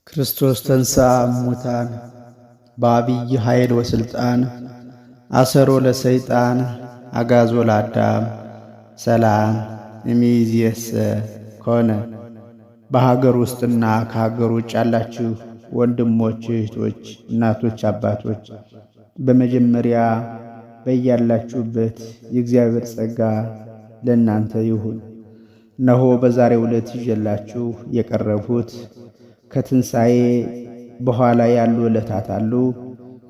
ክርስቶስ ተንሥአ እሙታን በዐቢይ ኃይል ወሥልጣን አሰሮ ለሰይጣን አግዓዞ ለአዳም ሰላም እምይእዜሰ ኮነ። በሀገር ውስጥና ከሀገር ውጭ ያላችሁ ወንድሞች፣ እህቶች፣ እናቶች፣ አባቶች በመጀመሪያ በያላችሁበት የእግዚአብሔር ጸጋ ለእናንተ ይሁን። እነሆ በዛሬው ዕለት ይዤላችሁ የቀረብሁት ከትንሣኤ በኋላ ያሉ ዕለታት አሉ።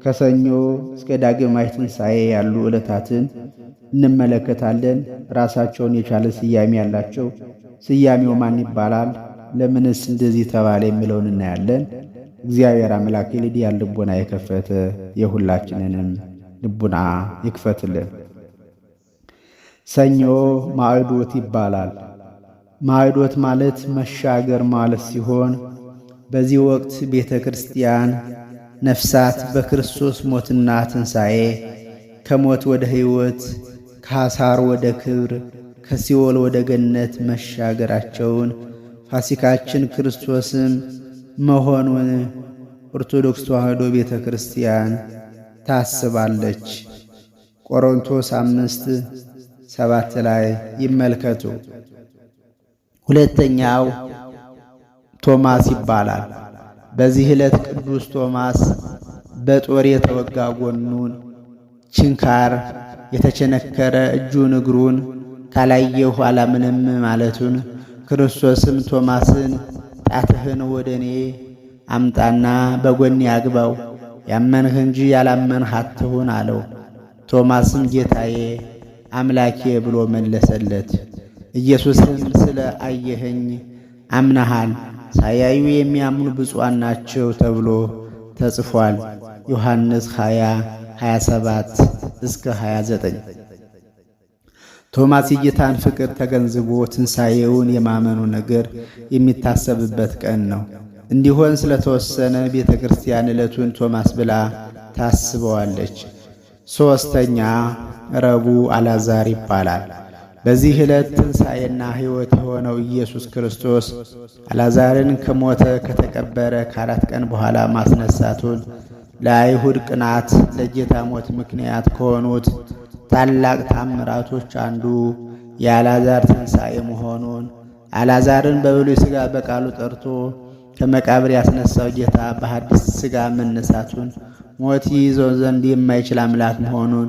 ከሰኞ እስከ ዳግማይ ትንሣኤ ያሉ ዕለታትን እንመለከታለን። ራሳቸውን የቻለ ስያሜ ያላቸው። ስያሜው ማን ይባላል? ለምንስ እንደዚህ ተባለ? የሚለውን እናያለን። እግዚአብሔር አምላክ የልድያን ልቡና የከፈተ የሁላችንንም ልቡና ይክፈትልን። ሰኞ ማዕዶት ይባላል። ማዕዶት ማለት መሻገር ማለት ሲሆን በዚህ ወቅት ቤተ ክርስቲያን ነፍሳት በክርስቶስ ሞትና ትንሣኤ ከሞት ወደ ሕይወት፣ ከሐሳር ወደ ክብር፣ ከሲኦል ወደ ገነት መሻገራቸውን ፋሲካችን ክርስቶስም መሆኑን ኦርቶዶክስ ተዋሕዶ ቤተ ክርስቲያን ታስባለች። ቆሮንቶስ 5:7 ላይ ይመልከቱ። ሁለተኛው ቶማስ ይባላል። በዚህ ዕለት ቅዱስ ቶማስ በጦር የተወጋ ጎኑን፣ ችንካር የተቸነከረ እጁን እግሩን ካላየሁ አላምንም ማለቱን፣ ክርስቶስም ቶማስን ጣትህን ወደ እኔ አምጣና በጎኔ አግባው፣ ያመንህ እንጂ ያላመንህ አትሁን አለው። ቶማስም ጌታዬ አምላኬ ብሎ መለሰለት። ኢየሱስም ስለ አየኸኝ አምነሃል፣ ሳያዩ የሚያምኑ ብፁዓን ናቸው ተብሎ ተጽፏል። ዮሐንስ 20:27-29። ቶማስ የጌታን ፍቅር ተገንዝቦ ትንሣኤውን የማመኑ ነገር የሚታሰብበት ቀን ነው። እንዲሆን ስለተወሰነ ቤተ ክርስቲያን ዕለቱን ቶማስ ብላ ታስበዋለች። ሦስተኛ ረቡዕ አልዓዛር ይባላል። በዚህ ዕለት ትንሣኤና ሕይወት የሆነው ኢየሱስ ክርስቶስ አልዓዛርን ከሞተ ከተቀበረ ከ4 ቀን በኋላ ማስነሳቱን ለአይሁድ ቅናት ለጌታ ሞት ምክንያት ከሆኑት ታላቅ ታምራቶች አንዱ የአልዓዛር ትንሣኤ መሆኑን፣ አልዓዛርን በብሉይ ሥጋ በቃሉ ጠርቶ ከመቃብር ያስነሳው ጌታ በሐዲስ ሥጋ መነሳቱን፣ ሞት ይይዘው ዘንድ የማይችል አምላክ መሆኑን፣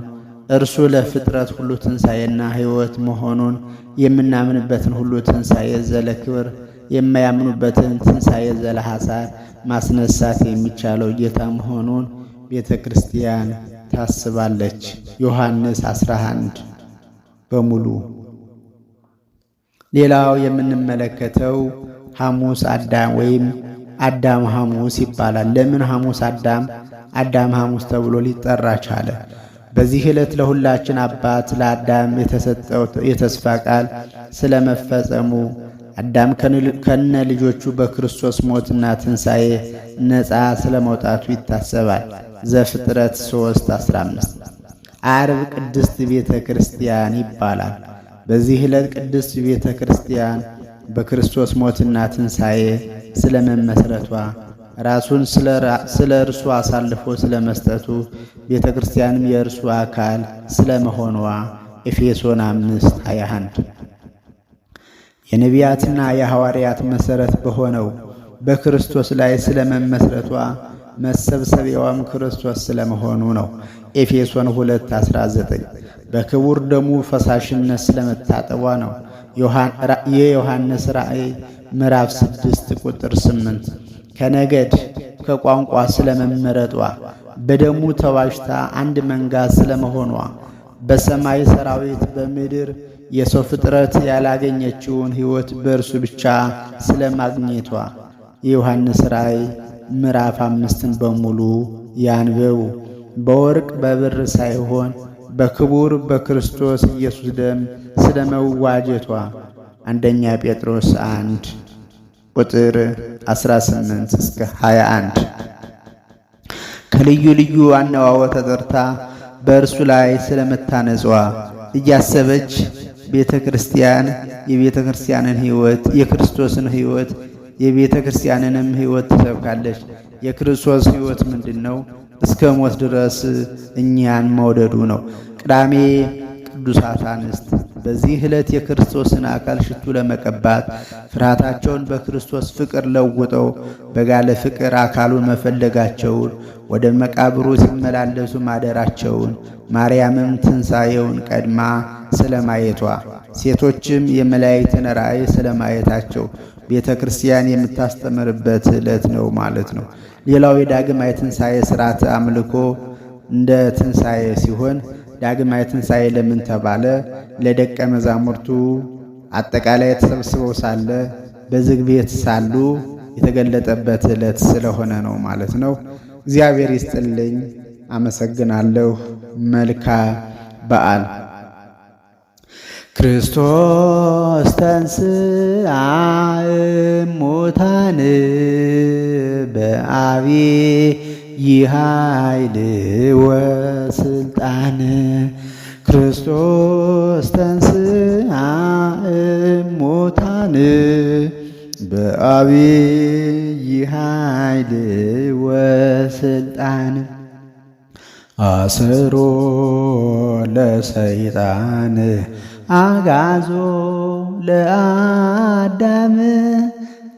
እርሱ ለፍጥረት ሁሉ ትንሣኤና ሕይወት መሆኑን፣ የምናምንበትን ሁሉ ትንሣኤ ዘለ ክብር፣ የማያምኑበትን ትንሣኤ ዘለ ሐሳር ማስነሳት የሚቻለው ጌታ መሆኑን ቤተ ክርስቲያን ታስባለች። ዮሐንስ 11 በሙሉ። ሌላው የምንመለከተው ሐሙስ አዳም ወይም አዳም ሐሙስ ይባላል። ለምን ሐሙስ አዳም ሐሙስ ተብሎ ሊጠራ ቻለ? በዚህ ዕለት ለሁላችን አባት ለአዳም የተሰጠው የተስፋ ቃል ስለመፈጸሙ አዳም ከነ ልጆቹ በክርስቶስ ሞትና ትንሣኤ ነፃ ስለመውጣቱ ይታሰባል። ዘፍጥረት 3:15። ዓርብ ቅድስት ቤተ ክርስቲያን ይባላል። በዚህ ዕለት ቅድስት ቤተ ክርስቲያን በክርስቶስ ሞትና ትንሣኤ ስለመመስረቷ ራሱን ስለ እርሱ አሳልፎ ስለመስጠቱ ቤተ ክርስቲያንም የእርሱ አካል ስለመሆኗ ኤፌሶን 5:21 የነቢያትና የሐዋርያት መሠረት በሆነው በክርስቶስ ላይ ስለመመስረቷ መሰብሰቢያዋም ክርስቶስ ስለመሆኑ ነው። ኤፌሶን 2:19 በክቡር ደሙ ፈሳሽነት ስለመታጠቧ ነው። የዮሐንስ ራእይ ምዕራፍ 6:8 ከነገድ ከቋንቋ ስለመመረጧ፣ በደሙ ተዋጅታ አንድ መንጋ ስለመሆኗ፣ በሰማይ ሰራዊት በምድር የሰው ፍጥረት ያላገኘችውን ሕይወት በእርሱ ብቻ ስለማግኘቷ የዮሐንስ ራእይ ምዕራፍ 5ን በሙሉ ያንብቡ። በወርቅ በብር ሳይሆን በክቡር በክርስቶስ ኢየሱስ ደም ስለመዋጀቷ አንደኛ ጴጥሮስ 1:18-21 ከልዩ ልዩ አነዋወር ተጠርታ በእርሱ ላይ ስለመታነጿ እያሰበች ቤተ ክርስቲያን የቤተ ክርስቲያንን ሕይወት የክርስቶስን ሕይወት የቤተ ክርስቲያንንም ሕይወት ትሰብካለች። የክርስቶስ ሕይወት ምንድን ነው? እስከ ሞት ድረስ እኛን መውደዱ ነው። ቅዳሜ ቅዱሳት አንስት በዚህ ዕለት የክርስቶስን አካል ሽቱ ለመቀባት ፍርሃታቸውን በክርስቶስ ፍቅር ለውጠው በጋለ ፍቅር አካሉን መፈለጋቸውን ወደ መቃብሩ ሲመላለሱ ማደራቸውን ማርያምም ትንሣኤውን ቀድማ ስለማየቷ ሴቶችም የመላእክትን ራእይ ስለማየታቸው ቤተ ክርስቲያን የምታስተምርበት ዕለት ነው ማለት ነው። ሌላው የዳግማይ ትንሣኤ ሥርዓተ አምልኮ እንደ ትንሣኤ ሲሆን ዳግማይ ትንሣኤ ለምን ተባለ? ለደቀ መዛሙርቱ አጠቃላይ ተሰብስበው ሳለ በዝግ ቤት ሳሉ የተገለጠበት ዕለት ስለሆነ ነው ማለት ነው። እግዚአብሔር ይስጥልኝ። አመሰግናለሁ። መልካም በዓል። ክርስቶስ ተንሥአ እሙታን በዐቢይ ኃይል ወሥልጣን ክርስቶስ ተንሥአ እሙታን በዐቢይ ኃይል ወሥልጣን አሰሮ ለሰይጣን አጋዞ ለአዳም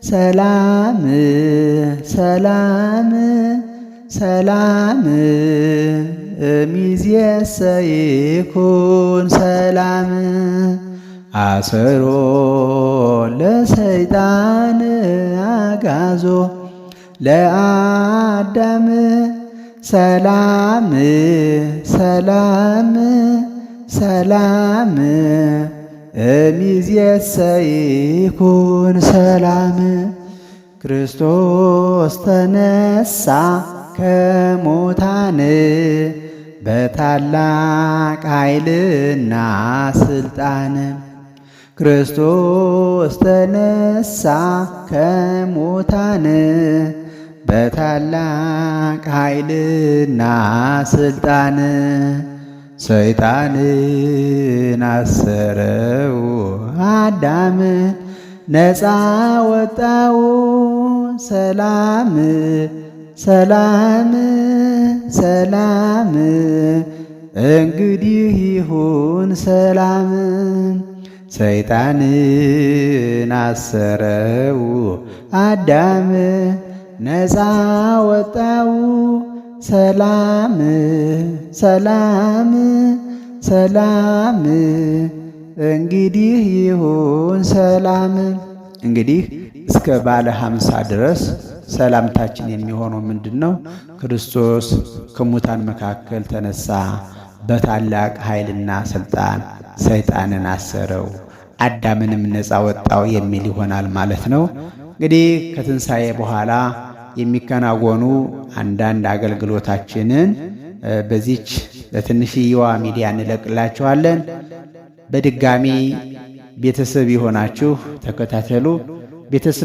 ሰላም ሰላም ሰላም እምይእዜሰ ይኩን ሰላም አሰሮ ለሰይጣን አጋዞ ለአዳም ሰላም ሰላም ሰላም እምይእዜሰ ይኩን ሰላም ክርስቶስ ተነሣ ከሙታን በታላቅ ኃይልና ሥልጣን ክርስቶስ ተነሣ ከሙታን በታላቅ ኃይልና ሥልጣን ሰይጣንን አሰረው አዳምን ነፃ ወጣው ሰላም ሰላም ሰላም እንግዲህ ይሁን ሰላም ሰይጣንን አሰረው አዳም ነፃ ወጣው ሰላም ሰላም ሰላም እንግዲህ ይሁን ሰላም። እንግዲህ እስከ ባለ 50 ድረስ ሰላምታችን የሚሆነው ምንድን ነው? ክርስቶስ ከሙታን መካከል ተነሳ፣ በታላቅ ኃይልና ሥልጣን ሰይጣንን አሰረው፣ አዳምንም ነፃ ወጣው የሚል ይሆናል ማለት ነው። እንግዲህ ከትንሣኤ በኋላ የሚከናወኑ አንዳንድ አገልግሎታችንን በዚች ለትንሽየዋ ሚዲያ እንለቅላችኋለን። በድጋሚ ቤተሰብ የሆናችሁ ተከታተሉ። ቤተሰብ